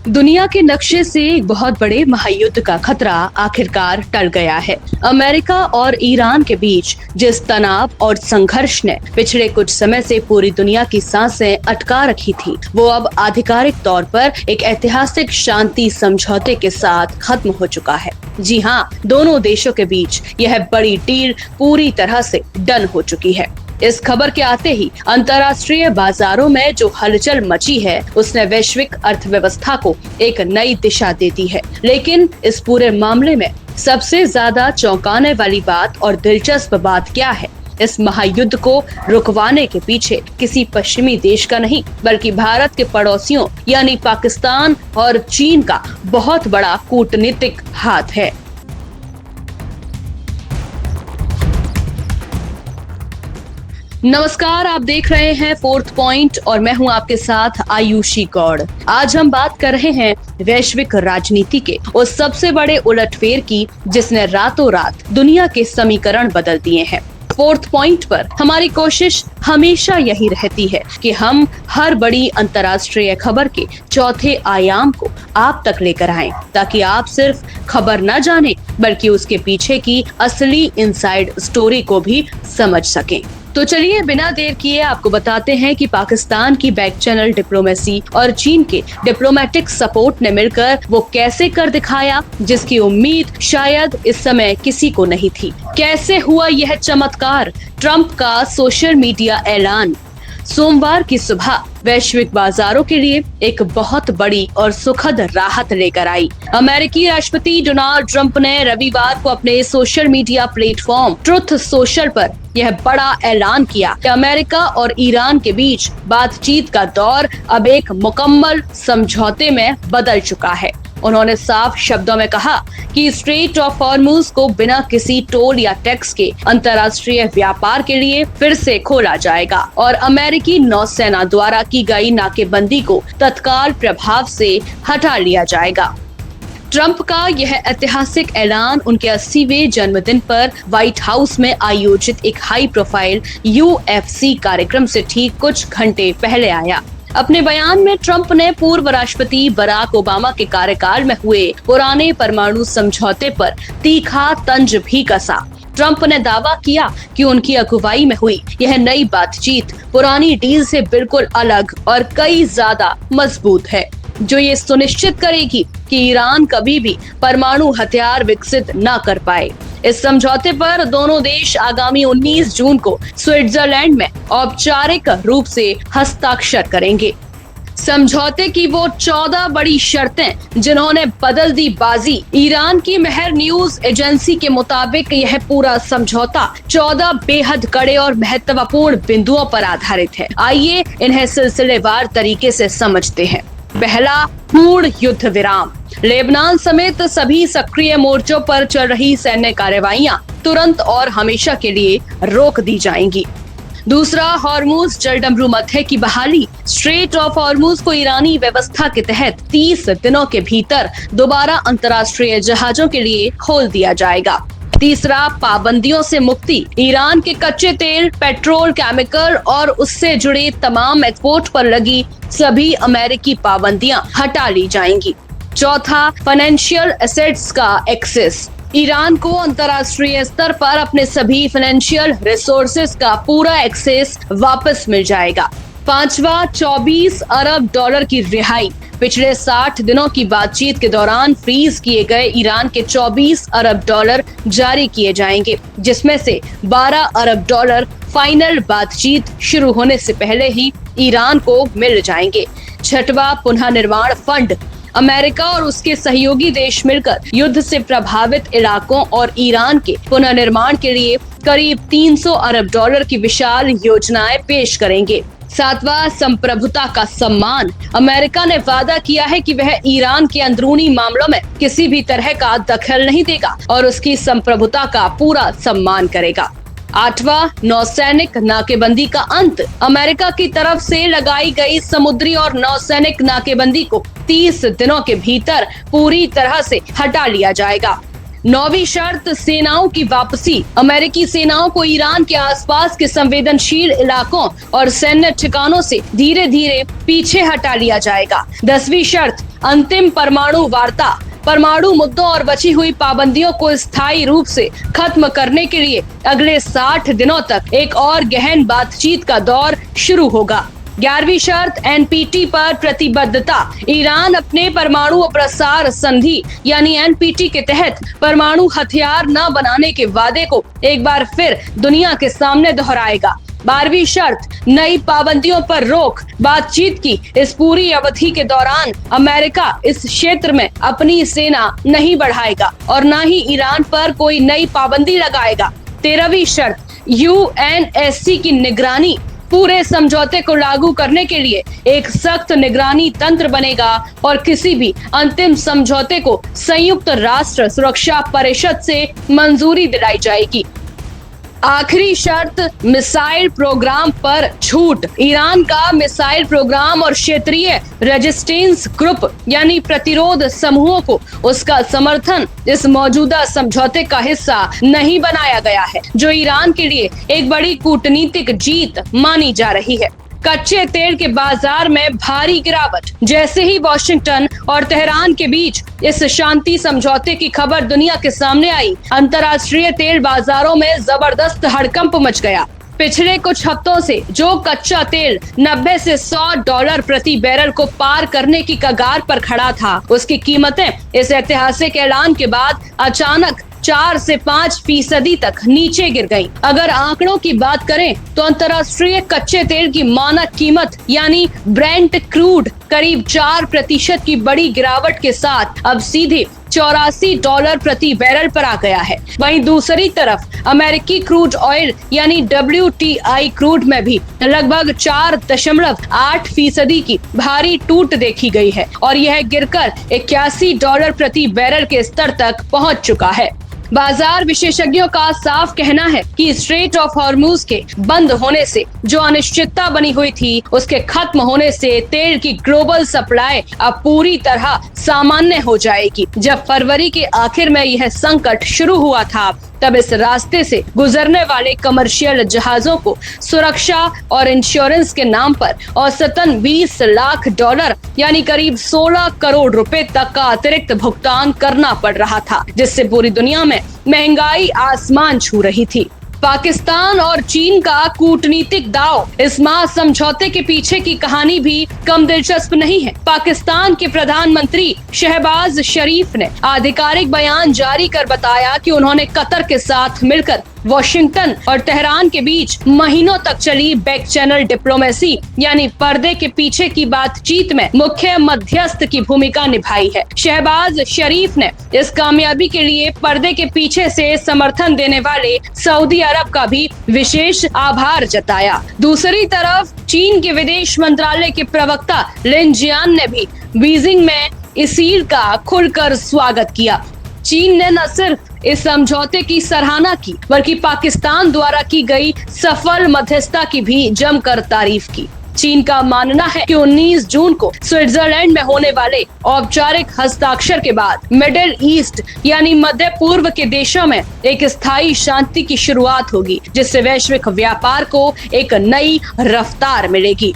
दुनिया के नक्शे से एक बहुत बड़े महायुद्ध का खतरा आखिरकार टल गया है। अमेरिका और ईरान के बीच जिस तनाव और संघर्ष ने पिछले कुछ समय से पूरी दुनिया की सांसें अटका रखी थी, वो अब आधिकारिक तौर पर एक ऐतिहासिक शांति समझौते के साथ खत्म हो चुका है। जी हाँ, दोनों देशों के बीच यह बड़ी डील पूरी तरह से डन हो चुकी है। इस खबर के आते ही अंतर्राष्ट्रीय बाजारों में जो हलचल मची है, उसने वैश्विक अर्थव्यवस्था को एक नई दिशा दे दी है। लेकिन इस पूरे मामले में सबसे ज्यादा चौंकाने वाली बात और दिलचस्प बात क्या है? इस महायुद्ध को रुकवाने के पीछे किसी पश्चिमी देश का नहीं, बल्कि भारत के पड़ोसियों यानी पाकिस्तान और चीन का बहुत बड़ा कूटनीतिक हाथ है। नमस्कार, आप देख रहे हैं फोर्थ पॉइंट और मैं हूं आपके साथ आयुषी गौड़। आज हम बात कर रहे हैं वैश्विक राजनीति के उस सबसे बड़े उलटफेर की जिसने रातों रात दुनिया के समीकरण बदल दिए हैं। फोर्थ पॉइंट पर हमारी कोशिश हमेशा यही रहती है कि हम हर बड़ी अंतर्राष्ट्रीय खबर के चौथे आयाम को आप तक लेकर आएं, ताकि आप सिर्फ खबर न जाने बल्कि उसके पीछे की असली इनसाइड स्टोरी को भी समझ सकें। तो चलिए बिना देर किए आपको बताते हैं कि पाकिस्तान की बैक चैनल डिप्लोमेसी और चीन के डिप्लोमेटिक सपोर्ट ने मिलकर वो कैसे कर दिखाया जिसकी उम्मीद शायद इस समय किसी को नहीं थी। कैसे हुआ यह चमत्कार? ट्रंप का सोशल मीडिया ऐलान सोमवार की सुबह वैश्विक बाजारों के लिए एक बहुत बड़ी और सुखद राहत लेकर आई। अमेरिकी राष्ट्रपति डोनाल्ड ट्रंप ने रविवार को अपने social media platform truth social पर यह बड़ा ऐलान किया कि अमेरिका और ईरान के बीच बातचीत का दौर अब एक मुकम्मल समझौते में बदल चुका है। उन्होंने साफ शब्दों में कहा कि स्ट्रेट ऑफ हॉर्मुज को बिना किसी टोल या टैक्स के अंतर्राष्ट्रीय व्यापार के लिए फिर से खोला जाएगा और अमेरिकी नौसेना द्वारा की गई नाकेबंदी को तत्काल प्रभाव से हटा लिया जाएगा। ट्रंप का यह ऐतिहासिक ऐलान उनके 80वें जन्मदिन पर व्हाइट हाउस में आयोजित एक हाई प्रोफाइल UFC कार्यक्रम से ठीक कुछ घंटे पहले आया। अपने बयान में ट्रंप ने पूर्व राष्ट्रपति बराक ओबामा के कार्यकाल में हुए पुराने परमाणु समझौते पर तीखा तंज भी कसा। ट्रंप ने दावा किया कि उनकी अगुवाई में हुई यह नई बातचीत पुरानी डील से बिल्कुल अलग और कई ज्यादा मजबूत है, जो ये सुनिश्चित करेगी कि ईरान कभी भी परमाणु हथियार विकसित न कर पाए। इस समझौते पर दोनों देश आगामी 19 जून को स्विट्जरलैंड में औपचारिक रूप से हस्ताक्षर करेंगे। समझौते की वो 14 बड़ी शर्तें जिन्होंने बदल दी बाजी। ईरान की मेहर न्यूज एजेंसी के मुताबिक यह पूरा समझौता 14 बेहद कड़े और महत्वपूर्ण बिंदुओं पर आधारित है। आइए इन्हें सिलसिलेवार तरीके से समझते हैं। पहला, पूर्ण युद्ध विराम। लेबनान समेत सभी सक्रिय मोर्चों पर चल रही सैन्य कार्रवाइयां तुरंत और हमेशा के लिए रोक दी जाएंगी। दूसरा, हॉर्मुज जलडमरू मध्य की बहाली। स्ट्रेट ऑफ हॉर्मुज को ईरानी व्यवस्था के तहत 30 दिनों के भीतर दोबारा अंतर्राष्ट्रीय जहाजों के लिए खोल दिया जाएगा। तीसरा, पाबंदियों से मुक्ति। ईरान के कच्चे तेल, पेट्रोल, केमिकल और उससे जुड़े तमाम एक्सपोर्ट पर लगी सभी अमेरिकी पाबंदियां हटा ली जाएंगी। चौथा, फाइनेंशियल एसेट्स का एक्सेस। ईरान को अंतर्राष्ट्रीय स्तर पर अपने सभी फाइनेंशियल रिसोर्सेज का पूरा एक्सेस वापस मिल जाएगा। पांचवा, 24 अरब डॉलर की रिहाई। पिछले 60 दिनों की बातचीत के दौरान फ्रीज किए गए ईरान के 24 अरब डॉलर जारी किए जाएंगे, जिसमें से 12 अरब डॉलर फाइनल बातचीत शुरू होने से पहले ही ईरान को मिल जाएंगे। छठवां, पुनः निर्माण फंड। अमेरिका और उसके सहयोगी देश मिलकर युद्ध से प्रभावित इलाकों और ईरान के पुनर्निर्माण के लिए करीब 300 अरब डॉलर की विशाल योजनाएं पेश करेंगे। सातवां, संप्रभुता का सम्मान। अमेरिका ने वादा किया है कि वह ईरान के अंदरूनी मामलों में किसी भी तरह का दखल नहीं देगा और उसकी संप्रभुता का पूरा सम्मान करेगा। आठवां, नौसैनिक नाकेबंदी का अंत। अमेरिका की तरफ से लगाई गई समुद्री और नौसैनिक नाकेबंदी को 30 दिनों के भीतर पूरी तरह से हटा लिया जाएगा। 9वीं शर्त, सेनाओं की वापसी। अमेरिकी सेनाओं को ईरान के आसपास के संवेदनशील इलाकों और सैन्य ठिकानों से धीरे धीरे पीछे हटा लिया जाएगा। 10वीं शर्त, अंतिम परमाणु वार्ता, परमाणु मुद्दों और बची हुई पाबंदियों को स्थायी रूप से खत्म करने के लिए अगले 60 दिनों तक एक और गहन बातचीत का दौर शुरू होगा। 11वीं शर्त एनपीटी पर प्रतिबद्धता। ईरान अपने परमाणु प्रसार संधि यानी एनपीटी के तहत परमाणु हथियार न बनाने के वादे को एक बार फिर दुनिया के सामने दोहराएगा। 12वीं शर्त नई पाबंदियों पर रोक। बातचीत की इस पूरी अवधि के दौरान अमेरिका इस क्षेत्र में अपनी सेना नहीं बढ़ाएगा और न ही ईरान पर कोई नई पाबंदी लगाएगा। 13वीं शर्त यूएनएससी की निगरानी। पूरे समझौते को लागू करने के लिए एक सख्त निगरानी तंत्र बनेगा और किसी भी अंतिम समझौते को संयुक्त राष्ट्र सुरक्षा परिषद से मंजूरी दिलाई जाएगी। आखिरी शर्त मिसाइल प्रोग्राम पर छूट। ईरान का मिसाइल प्रोग्राम और क्षेत्रीय रेजिस्टेंस ग्रुप यानी प्रतिरोध समूहों को उसका समर्थन इस मौजूदा समझौते का हिस्सा नहीं बनाया गया है, जो ईरान के लिए एक बड़ी कूटनीतिक जीत मानी जा रही है। कच्चे तेल के बाजार में भारी गिरावट। जैसे ही वॉशिंगटन और तेहरान के बीच इस शांति समझौते की खबर दुनिया के सामने आई, अंतर्राष्ट्रीय तेल बाजारों में जबरदस्त हड़कंप मच गया। पिछले कुछ हफ्तों से जो कच्चा तेल 90 से $100 प्रति बैरल को पार करने की कगार पर खड़ा था, उसकी कीमतें इस ऐतिहासिक ऐलान के बाद अचानक 4 से 5% तक नीचे गिर गई। अगर आंकड़ों की बात करें तो अंतर्राष्ट्रीय कच्चे तेल की मानक कीमत यानी ब्रेंट क्रूड करीब 4% की बड़ी गिरावट के साथ अब सीधे $84 प्रति बैरल पर आ गया है। वहीं दूसरी तरफ अमेरिकी क्रूड ऑयल यानी WTI क्रूड में भी लगभग 4.8% की भारी टूट देखी गई है और यह गिरकर $81 प्रति बैरल के स्तर तक पहुंच चुका है। बाजार विशेषज्ञों का साफ कहना है कि स्ट्रेट ऑफ हॉर्मुज के बंद होने से जो अनिश्चितता बनी हुई थी, उसके खत्म होने से तेल की ग्लोबल सप्लाई अब पूरी तरह सामान्य हो जाएगी। जब फरवरी के आखिर में यह संकट शुरू हुआ था, तब इस रास्ते से गुजरने वाले कमर्शियल जहाजों को सुरक्षा और इंश्योरेंस के नाम पर औसतन $20 लाख यानी करीब 16 करोड़ रुपए तक का अतिरिक्त भुगतान करना पड़ रहा था, जिससे पूरी दुनिया में महंगाई आसमान छू रही थी। पाकिस्तान और चीन का कूटनीतिक दांव। इस महासमझौते के पीछे की कहानी भी कम दिलचस्प नहीं है। पाकिस्तान के प्रधानमंत्री शहबाज शरीफ ने आधिकारिक बयान जारी कर बताया कि उन्होंने कतर के साथ मिलकर वॉशिंगटन और तेहरान के बीच महीनों तक चली बैक चैनल डिप्लोमेसी यानी पर्दे के पीछे की बातचीत में मुख्य मध्यस्थ की भूमिका निभाई है। शहबाज शरीफ ने इस कामयाबी के लिए पर्दे के पीछे से समर्थन देने वाले सऊदी अरब का भी विशेष आभार जताया। दूसरी तरफ चीन के विदेश मंत्रालय के प्रवक्ता लिन जियान ने भी बीजिंग में इस डील का खुलकर स्वागत किया। चीन ने न सिर्फ इस समझौते की सराहना की, बल्कि पाकिस्तान द्वारा की गई सफल मध्यस्थता की भी जमकर तारीफ की। चीन का मानना है कि 19 जून को स्विट्जरलैंड में होने वाले औपचारिक हस्ताक्षर के बाद मिडिल ईस्ट यानी मध्य पूर्व के देशों में एक स्थायी शांति की शुरुआत होगी, जिससे वैश्विक व्यापार को एक नई रफ्तार मिलेगी।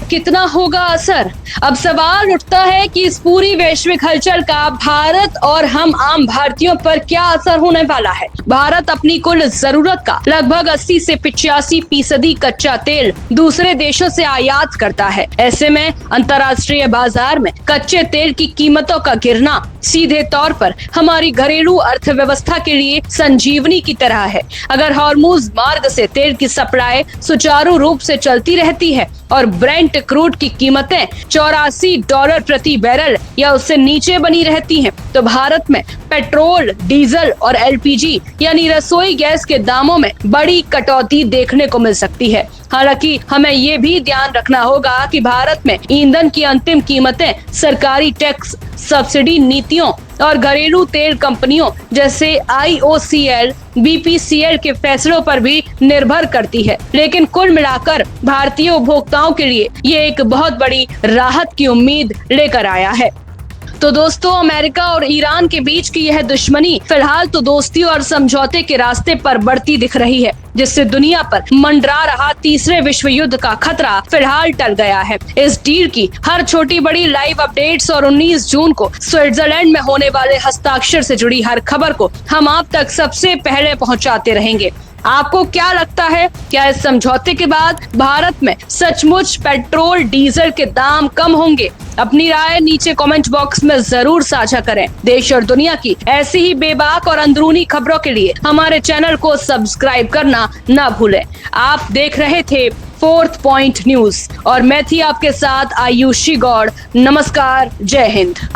कितना होगा असर? अब सवाल उठता है कि इस पूरी वैश्विक हलचल का भारत और हम आम भारतीयों पर क्या असर होने वाला है। भारत अपनी कुल जरूरत का लगभग 80 से 85% कच्चा तेल दूसरे देशों से आयात करता है। ऐसे में अंतर्राष्ट्रीय बाजार में कच्चे तेल की कीमतों का गिरना सीधे तौर पर हमारी घरेलू अर्थव्यवस्था के लिए संजीवनी की तरह है। अगर हॉर्मुज मार्ग से तेल की सप्लाई सुचारू रूप से चलती रहती है और ब्रेंट क्रूड की कीमतें $84 प्रति बैरल या उससे नीचे बनी रहती हैं, तो भारत में पेट्रोल, डीजल और एलपीजी यानी रसोई गैस के दामों में बड़ी कटौती देखने को मिल सकती है। हालांकि हमें ये भी ध्यान रखना होगा कि भारत में ईंधन की अंतिम कीमतें सरकारी टैक्स, सब्सिडी नीतियों और घरेलू तेल कंपनियों जैसे IOCL, BPCL के फैसलों पर भी निर्भर करती है। लेकिन कुल मिलाकर भारतीय उपभोक्ताओं के लिए ये एक बहुत बड़ी राहत की उम्मीद लेकर आया है। तो दोस्तों, अमेरिका और ईरान के बीच की यह दुश्मनी फिलहाल तो दोस्ती और समझौते के रास्ते पर बढ़ती दिख रही है, जिससे दुनिया पर मंडरा रहा तीसरे विश्व युद्ध का खतरा फिलहाल टल गया है। इस डील की हर छोटी बड़ी लाइव अपडेट्स और 19 जून को स्विट्जरलैंड में होने वाले हस्ताक्षर से जुड़ी हर खबर को हम आप तक सबसे पहले पहुंचाते रहेंगे। आपको क्या लगता है, क्या इस समझौते के बाद भारत में सचमुच पेट्रोल डीजल के दाम कम होंगे? अपनी राय नीचे कमेंट बॉक्स में जरूर साझा करें। देश और दुनिया की ऐसी ही बेबाक और अंदरूनी खबरों के लिए हमारे चैनल को सब्सक्राइब करना ना भूलें। आप देख रहे थे फोर्थ पॉइंट न्यूज और मैं थी आपके साथ आयुषी गौड़। नमस्कार, जय हिंद।